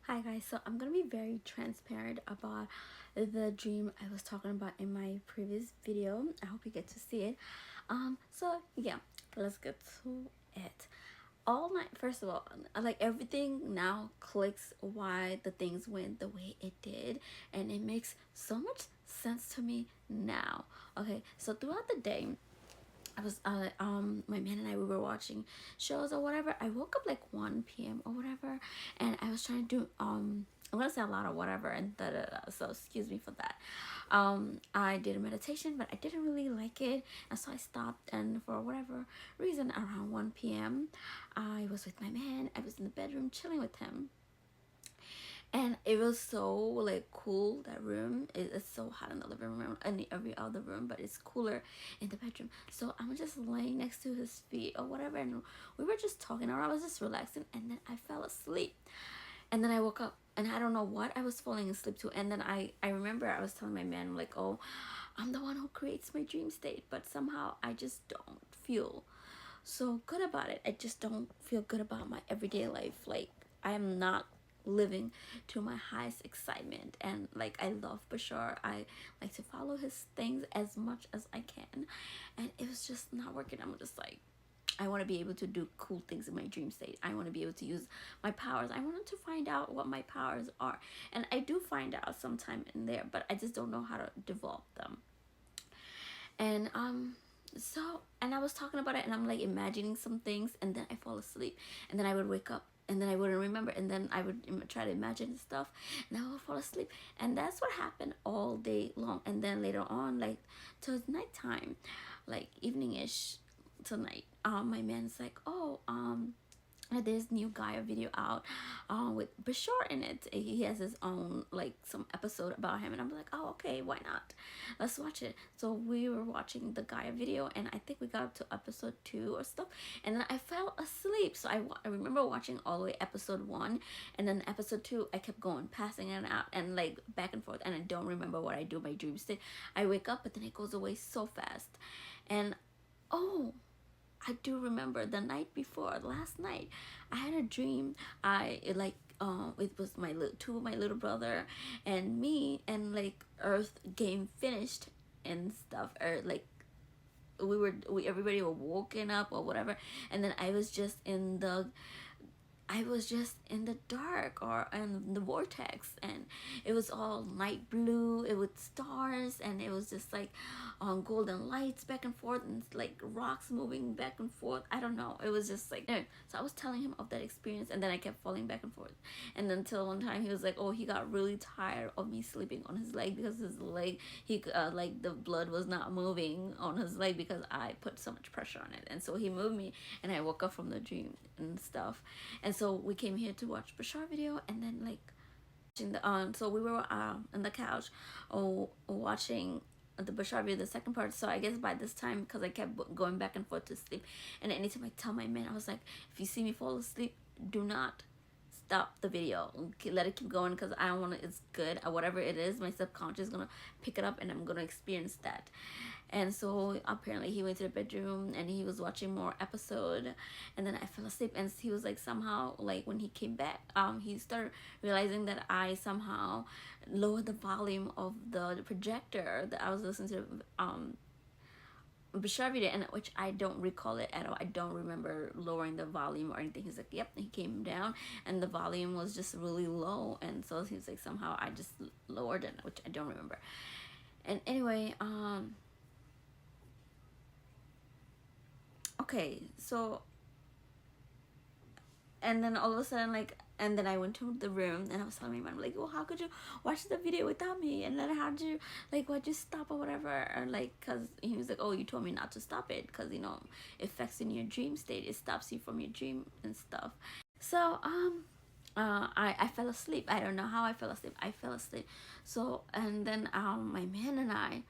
Hi guys, so I'm gonna be very transparent about the dream I was talking about in my previous video. I hope you get to see it. So yeah, let's get to it. All night, first of all, like everything now clicks why the things went the way it did, and it makes so much sense to me now. Okay, so throughout the day, I was my man and I, we were watching shows or whatever. I woke up like 1 p.m. or whatever, and I was trying to do I'm gonna say a lot of whatever and da da da. So excuse me for that. I did a meditation, but I didn't really like it, and so I stopped. And for whatever reason, around 1 p.m., I was with my man. I was in the bedroom chilling with him, and it was so like cool. That room is so hot in the living room and every other room, but it's cooler in the bedroom. So I'm just laying next to his feet or whatever, and we were just talking, or I was just relaxing, and then I fell asleep. And then I woke up, and I don't know what I was falling asleep to. And then I remember I was telling my man, like, oh, I'm the one who creates my dream state, but somehow I just don't feel so good about it. I just don't feel good about my everyday life. Like, I am not living to my highest excitement. And like, I love Bashar. I like to follow his things as much as I can, and it was just not working. I'm just like, I want to be able to do cool things in my dream state. I want to be able to use my powers. I wanted to find out what my powers are, and I do find out sometime in there, but I just don't know how to develop them. And so, and I was talking about it, and I'm like imagining some things, and then I fall asleep, and then I would wake up, and then I wouldn't remember, and then I would try to imagine stuff, and I would fall asleep. And that's what happened all day long. And then later on, like towards nighttime, like evening-ish tonight, my man's like, oh, there's new Gaia video out with Bashar in it. He has his own like some episode about him, and I'm like, oh, okay, why not, let's watch it. So we were watching the Gaia video, and I think we got up to episode 2 or stuff, and then I fell asleep. So I remember watching all the way episode 1, and then episode 2 I kept going, passing in and out, and like back and forth, and I don't remember what I do in my dream state. I wake up, but then it goes away so fast. And oh, I do remember the night before, last night, I had a dream. It was two of my little brother and me, and like Earth game finished and stuff, or like we everybody were woken up or whatever, and then I was just in the dark or in the vortex, and it was all night blue. It was stars, and it was just like golden lights back and forth, and like rocks moving back and forth. I don't know. It was just like, anyway, so I was telling him of that experience, and then I kept falling back and forth. And then until one time he was like, oh, he got really tired of me sleeping on his leg, because his leg, like the blood was not moving on his leg because I put so much pressure on it. And so he moved me, and I woke up from the dream and stuff. And so we came here to watch Bashar video, and then like watching the so we were on the couch, watching the Bashar video, the second part. So I guess by this time, because I kept going back and forth to sleep, and anytime I tell my man, I was like, if you see me fall asleep, do not stop the video, let it keep going, because I don't want to, it's good, whatever it is, my subconscious is gonna pick it up, and I'm gonna experience that. And so apparently he went to the bedroom, and he was watching more episode, and then I fell asleep. And he was like, somehow, like when he came back, he started realizing that I somehow lowered the volume of the projector that I was listening to Bashar video, and which I don't recall it at all. I don't remember lowering the volume or anything. He's like, yep. He came down, and the volume was just really low, and so he was like, somehow I just lowered it, which I don't remember. And anyway, okay, so, and then all of a sudden, like, and then I went to the room, and I was telling my mom, like, well, how could you watch the video without me? And then how'd you, like, why'd you stop or whatever? Or like, because he was like, oh, you told me not to stop it, because, you know, it affects in your dream state. It stops you from your dream and stuff. So, I fell asleep. I don't know how I fell asleep. I fell asleep. So, and then my man and I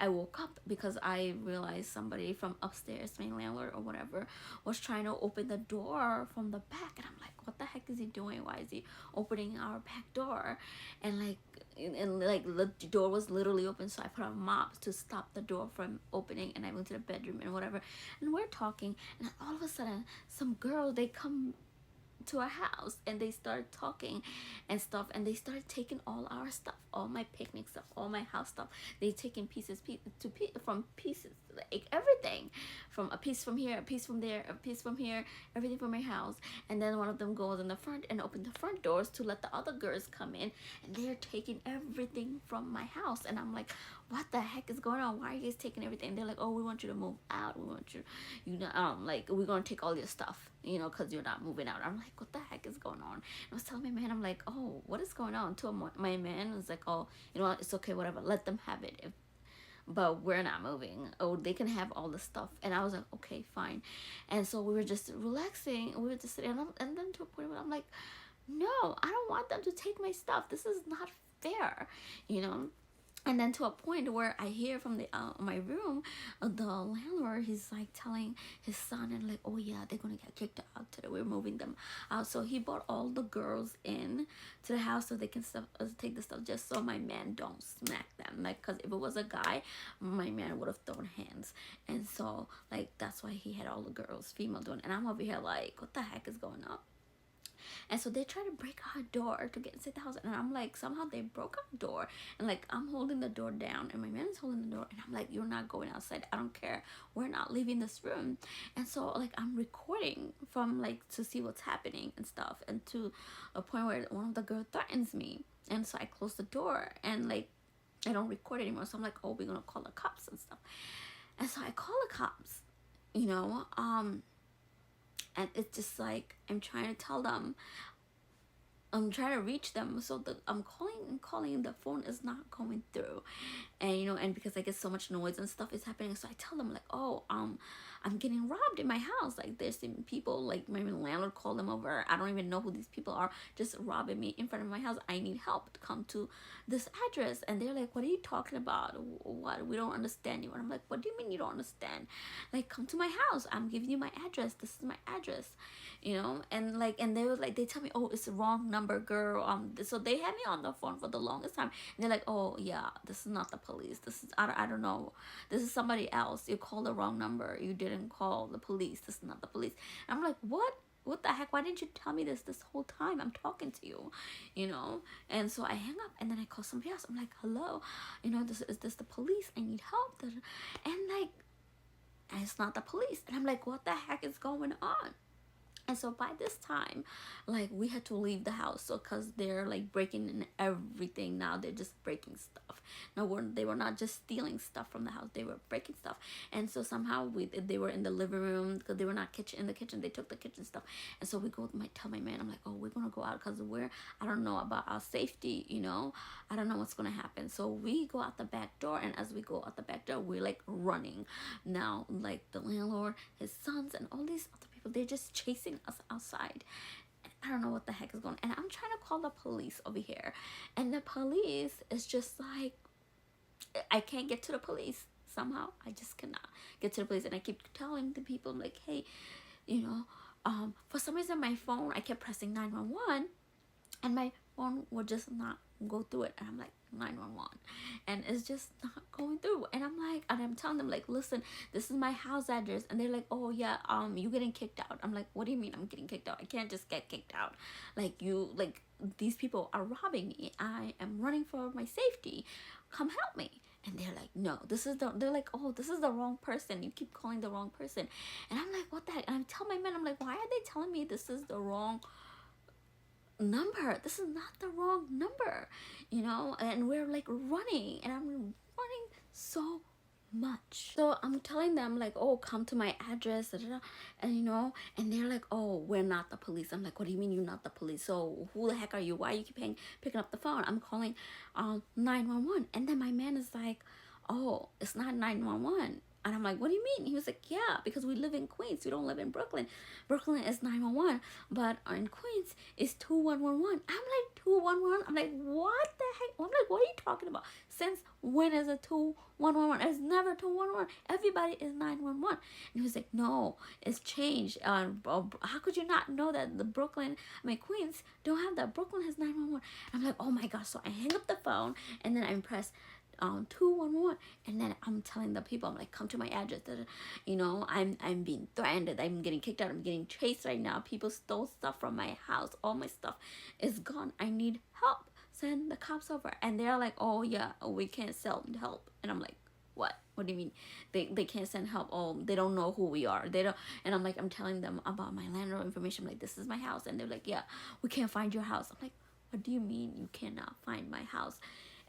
woke up because I realized somebody from upstairs, my landlord or whatever, was trying to open the door from the back, and I'm like, what the heck is he doing? Why is he opening our back door? And like the door was literally open, so I put a mop to stop the door from opening, and I went to the bedroom and whatever, and we're talking, and all of a sudden some girl, they come to our house, and they started talking and stuff, and they started taking all our stuff, all my picnic stuff, all my house stuff. They taking from pieces, like everything, from a piece from here, a piece from there, a piece from here, everything from my house. And then one of them goes in the front and open the front doors to let the other girls come in, and they're taking everything from my house. And I'm like, what the heck is going on? Why are you guys taking everything? And they're like, oh, we want you to move out. We want you know, like, we're gonna take all your stuff, you know, because you're not moving out. I'm like, what the heck is going on? And I was telling my man, I'm like, oh, what is going on? To my man was like, oh, you know what, it's okay, whatever, let them have it, but we're not moving. Oh, they can have all the stuff. And I was like, okay, fine. And so we were just relaxing, we were just sitting, and then to a point where I'm like, no, I don't want them to take my stuff. This is not fair, you know. And then to a point where I hear from the my room, the landlord, he's like telling his son, and like, oh yeah, they're gonna get kicked out today, we're moving them out. So he brought all the girls in to the house so they can take the stuff, just so my man don't smack them, like, because if it was a guy, my man would have thrown hands. And so, like, that's why he had all the girls, female, doing. And I'm over here like, what the heck is going on? And so they try to break our door to get inside the house, and I'm like, somehow they broke our door, and like, I'm holding the door down, and my man is holding the door, and I'm like, you're not going outside, I don't care, we're not leaving this room. And so, like, I'm recording from, like, to see what's happening and stuff, and to a point where one of the girls threatens me. And so I close the door, and like, I don't record anymore. So I'm like, oh, we're gonna call the cops and stuff. And so I call the cops, you know, and it's just like, I'm trying to tell them, I'm trying to reach them, so I'm calling, the phone is not going through. And you know, and because I get so much noise and stuff is happening, so I tell them like, oh, I'm getting robbed in my house, like there's some people, like my landlord called them over, I don't even know who these people are, just robbing me in front of my house, I need help to come to this address. And they're like, what are you talking about, what, we don't understand you. And I'm like, what do you mean you don't understand? Like, come to my house, I'm giving you my address, this is my address, you know. And like, and they were like, they tell me, oh, it's the wrong number, girl. So they had me on the phone for the longest time, and they're like, oh yeah, this is not the police, this is, I don't know, this is somebody else, you called the wrong number, you didn't call the police, this is not the police. And I'm like, what the heck, why didn't you tell me this whole time I'm talking to you, you know? And so I hang up, and then I call somebody else, I'm like, hello, you know, is this the police, I need help. And like, and it's not the police. And I'm like, what the heck is going on? And so by this time, like, we had to leave the house, so because they're like breaking in everything now, they're just breaking stuff. No, they were not just stealing stuff from the house, they were breaking stuff. And so somehow they were in the living room, because they were not in the kitchen, they took the kitchen stuff. And so we tell my man, I'm like, oh, we're gonna go out, because I don't know about our safety, you know, I don't know what's gonna happen. So we go out the back door, and as we go out the back door, we're like running. Now, like, the landlord, his sons, and all these other people, they're just chasing us outside. And I don't know what the heck is going on. And I'm trying to call the police over here, and the police is just like, I can't get to the police. Somehow I just cannot get to the police. And I keep telling the people, I'm like, hey, you know, for some reason my phone, I kept pressing 911, and my phone would just not go through it. And I'm like, 911, and it's just not going through. And I'm like, and I'm telling them like, listen, this is my house address. And they're like, oh yeah, you getting kicked out. I'm like, what do you mean I'm getting kicked out? I can't just get kicked out. Like, these people are robbing me, I am running for my safety, come help me. And they're like, no, they're like, oh, this is the wrong person, you keep calling the wrong person. And I'm like, what the heck? And I'm telling my man, I'm like, why are they telling me this is the wrong number? This is not the wrong number, you know. And we're like running, and I'm running so much. So I'm telling them like, oh, come to my address, da, da, da. And you know, and they're like, oh, we're not the police. I'm like, what do you mean you're not the police? So who the heck are you? Why you keep picking up the phone? I'm calling 911. And then my man is like, oh, it's not 911. And I'm like, what do you mean? He was like, yeah, because we live in Queens. We don't live in Brooklyn. Brooklyn is 911, but in Queens is 2111. I'm like, 211? I'm like, what the heck? I'm like, what are you talking about? Since when is it 2111? It's never 211. Everybody is 911. And he was like, no, it's changed. How could you not know that the Queens don't have that? Brooklyn has 911. I'm like, oh my gosh. So I hang up the phone, and then I press 211. And then I'm telling the people, I'm like, come to my address. You know, I'm being threatened, I'm getting kicked out, I'm getting chased right now, people stole stuff from my house, all my stuff is gone, I need help, send the cops over. And they're like, oh yeah, we can't send help. And I'm like, what do you mean they can't send help? Oh, they don't know who we are, they don't. And I'm like, I'm telling them about my landlord information, I'm like, this is my house. And they're like, yeah, we can't find your house. I'm like, what do you mean you cannot find my house?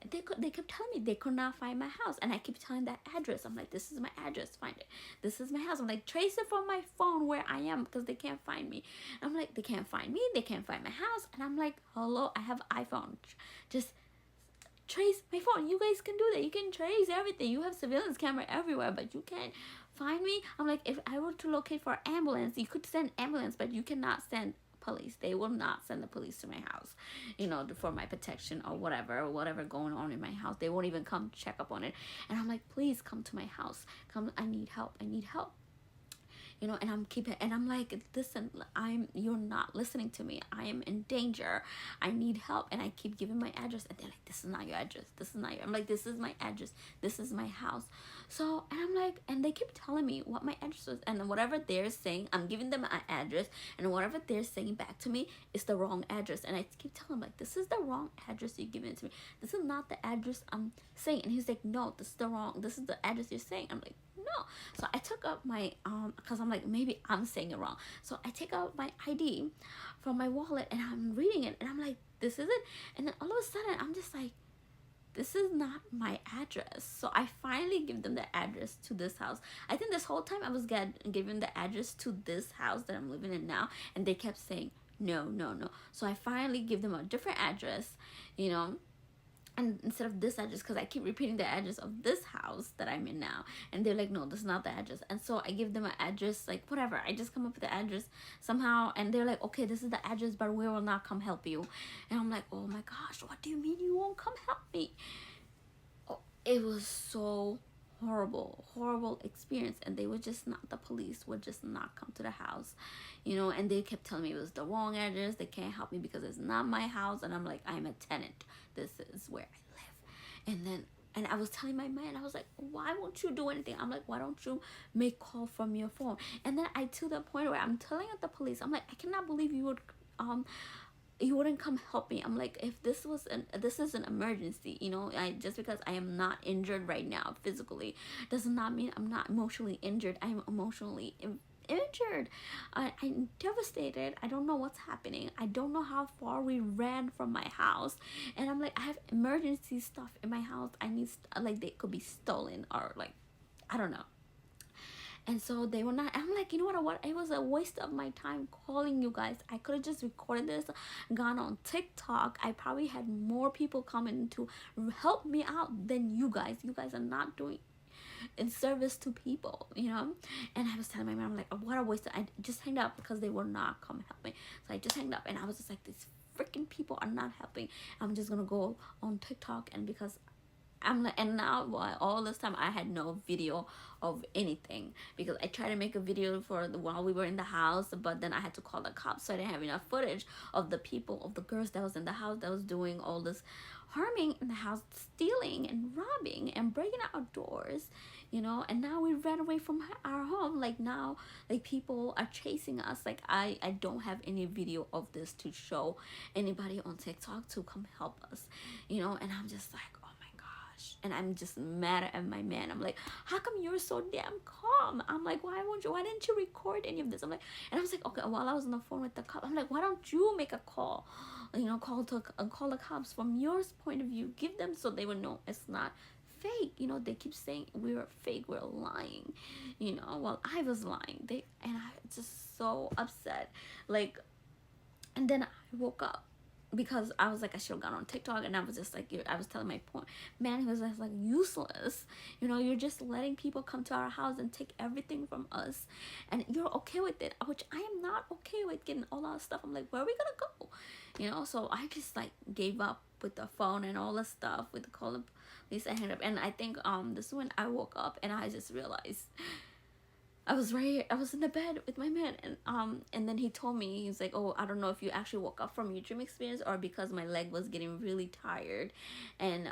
And they kept telling me they could not find my house. And I keep telling that address, I'm like, this is my address, find it, this is my house. I'm like, trace it from my phone where I am, because they can't find me. I'm like, they can't find me, they can't find my house. And I'm like, hello, I have iPhone, just trace my phone. You guys can do that, you can trace everything, you have surveillance camera everywhere, but you can't find me. I'm like, if I were to locate for ambulance, you could send ambulance, but you cannot send police. They will not send the police to my house, you know, for my protection or whatever going on in my house. They won't even come check up on it. And I'm like, please come to my house, come, I need help, I need help. You know, and I'm like, listen, you're not listening to me, I am in danger, I need help. And I keep giving my address, and they're like, this is not your address, this is not your, I'm like, this is my address, this is my house. So, and I'm like, and they keep telling me what my address was, and whatever they're saying, I'm giving them an address, and whatever they're saying back to me is the wrong address. And I keep telling them, like, this is the wrong address you're giving it to me, this is not the address I'm saying. And he's like, no, this is the address you're saying. I'm like, no. So I took out my because I'm like, maybe I'm saying it wrong. So I take out my ID from my wallet, and I'm reading it, and I'm like, this is it. And then all of a sudden I'm just like, this is not my address. So I finally give them the address to this house. I think this whole time I was giving the address to this house that I'm living in now, and they kept saying no, no, no. So I finally give them a different address, you know, and instead of this address, because I keep repeating the address of this house that I'm in now, and they're like, no, this is not the address. And so I give them an address, like, whatever, I just come up with the address somehow, and they're like, okay, this is the address, but we will not come help you. And I'm like, oh my gosh, what do you mean you won't come help me? Oh, it was so horrible experience. And they would just not, the police would just not come to the house, you know. And they kept telling me it was the wrong address, they can't help me because it's not my house. And I'm like, I'm a tenant, this is where I live. And I was telling my man, I was like, why won't you do anything? I'm like, why don't you make call from your phone? And then I, to the point where I'm telling the police, I'm like, I cannot believe you wouldn't come help me. I'm like, if this is an emergency, you know, just because I am not injured right now physically does not mean I'm not emotionally injured. I am emotionally injured. I'm devastated. I don't know what's happening. I don't know how far we ran from my house. And I'm like, I have emergency stuff in my house. I need, like, they could be stolen, or like, I don't know. And so they were not. I'm like, you know what? It was a waste of my time calling you guys. I could have just recorded this, gone on TikTok. I probably had more people coming to help me out than you guys. You guys are not doing in service to people, you know. And I was telling my mom, like, what a waste of, I just hanged up because they were not coming help me. So I just hanged up, and I was just like, these freaking people are not helping. I'm just gonna go on TikTok, and because I'm like, and now all this time I had no video of anything, because I tried to make a video for while we were in the house, but then I had to call the cops, so I didn't have enough footage of the people, of the girls that was in the house that was doing all this harming in the house, stealing and robbing and breaking out our doors, you know. And now we ran away from our home. Like, now, like, people are chasing us. Like, I don't have any video of this to show anybody on TikTok to come help us, you know. And I'm just like, and I'm just mad at my man. I'm like, how come you're so damn calm? I'm like, why didn't you record any of this? I'm like, and I was like, okay, while I was on the phone with the cop, I'm like, why don't you make a call, you know, call the cops from your point of view, give them, so they would know it's not fake, you know. They keep saying we're fake, we're lying, you know. Well, I was lying. And I just so upset, like. And then I woke up, because I was like, I should have gone on TikTok. And I was just like, I was telling my point man, he was just like, useless, you know, you're just letting people come to our house and take everything from us, and you're okay with it, which I am not okay with, getting all our stuff. I'm like, where are we gonna go, you know? So I just like gave up with the phone and all the stuff, with the call of police. I hung up. And I think this is when I woke up, and I just realized I was in the bed with my man, and then he told me, he's like, oh, I don't know if you actually woke up from your dream experience or because my leg was getting really tired, and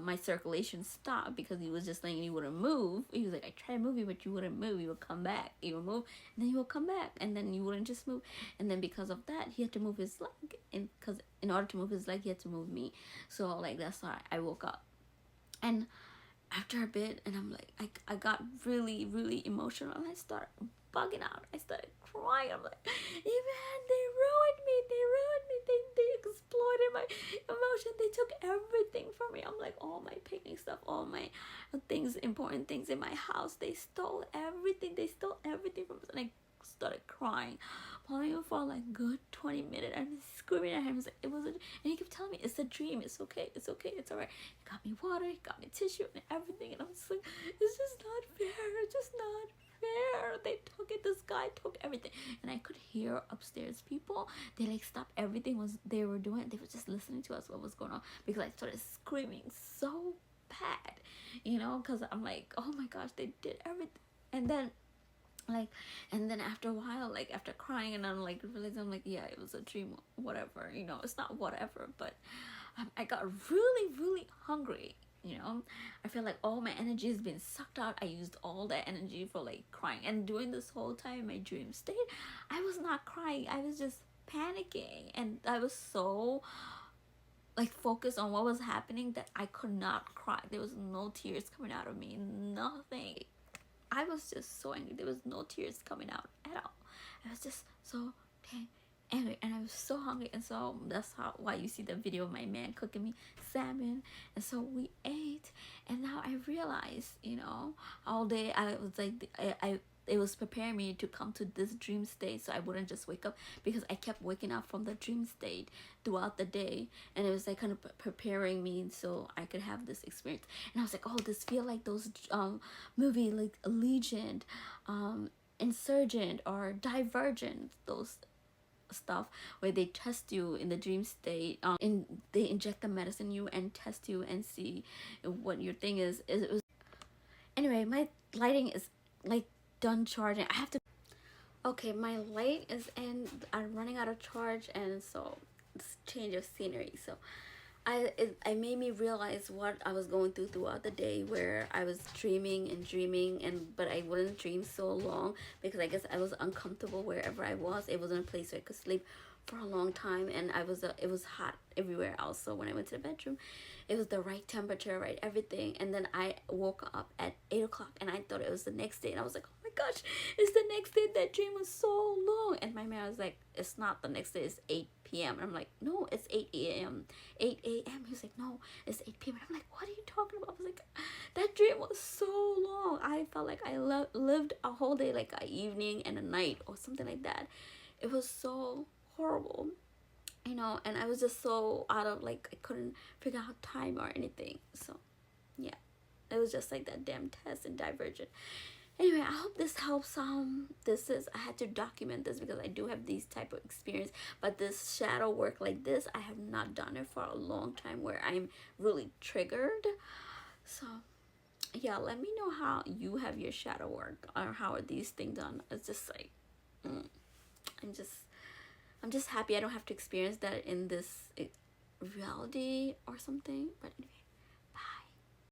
my circulation stopped because he was just saying he wouldn't move. He was like, I tried to move you, but you wouldn't move. You would come back, you would move, and then you would come back, and then you wouldn't just move, and then because of that, he had to move his leg, and because in order to move his leg, he had to move me. So like that's why I woke up, and after a bit, and I'm like, I got really, really emotional, and I started bugging out. I started crying. I'm like, man, they ruined me. They ruined me. They exploited my emotion. They took everything from me. I'm like, all my picnic stuff, all my things, important things in my house. They stole everything. They stole everything from us. And I started crying, probably for like good 20 minutes. I'm screaming at him. It was, and he kept telling me, it's a dream. It's okay. It's okay. It's alright. He got me water. He got me tissue and everything. And I'm just like, it's just not fair. It's just not fair. They took it. This guy took everything. And I could hear upstairs people. They like stopped everything was they were doing. They were just listening to us, what was going on, because I started screaming so bad, because I'm like, oh my gosh, they did everything. And then after a while, like after crying, and I'm like realizing, I'm like, yeah, it was a dream, whatever, it's not whatever, but I got really, really hungry. I feel like all my energy has been sucked out. I used all that energy for like crying, and during this whole time my dream state, I was not crying. I was just panicking, and I was so like focused on what was happening that I could not cry. There was no tears coming out of me, nothing. I was just so angry. There was no tears coming out at all. I was just so dang angry, and I was so hungry, and so that's why you see the video of my man cooking me salmon, and so we ate, and now I realized, all day I was like, I it was preparing me to come to this dream state, so I wouldn't just wake up, because I kept waking up from the dream state throughout the day, and it was like kind of preparing me so I could have this experience. And I was like, oh, this feel like those movie like Allegiant, Insurgent, or Divergent, those stuff where they test you in the dream state, they inject the medicine in you and test you and see what your thing is. It was, anyway, my lighting is like done charging. I have to, okay, my light is in, I'm running out of charge, and so it's change of scenery. So I made me realize what I was going through throughout the day, where I was dreaming and dreaming, but I wouldn't dream so long because I guess I was uncomfortable wherever I was. It wasn't a place where I could sleep for a long time, and it was hot everywhere else. So when I went to the bedroom, it was the right temperature, right everything. And then I woke up at 8 o'clock, and I thought it was the next day, and I was like, oh my gosh, it's the next day. That dream was so long. And my man was like, it's not the next day, it's 8 p.m. And I'm like, no, it's 8 a.m. 8 a.m. He was like, no, it's 8 p.m. And I'm like, what are you talking about? I was like, that dream was so long. I felt like I lived a whole day, like an evening and a night or something like that. It was so horrible, and I was just so out of, like, I couldn't figure out time or anything. So yeah, it was just like that damn test and Divergent. Anyway, I hope this helps. I had to document this because I do have these type of experience, but this shadow work like this, I have not done it for a long time, where I'm really triggered. So yeah, let me know how you have your shadow work, or how are these things done. It's just like, I'm just happy I don't have to experience that in this reality or something. But anyway,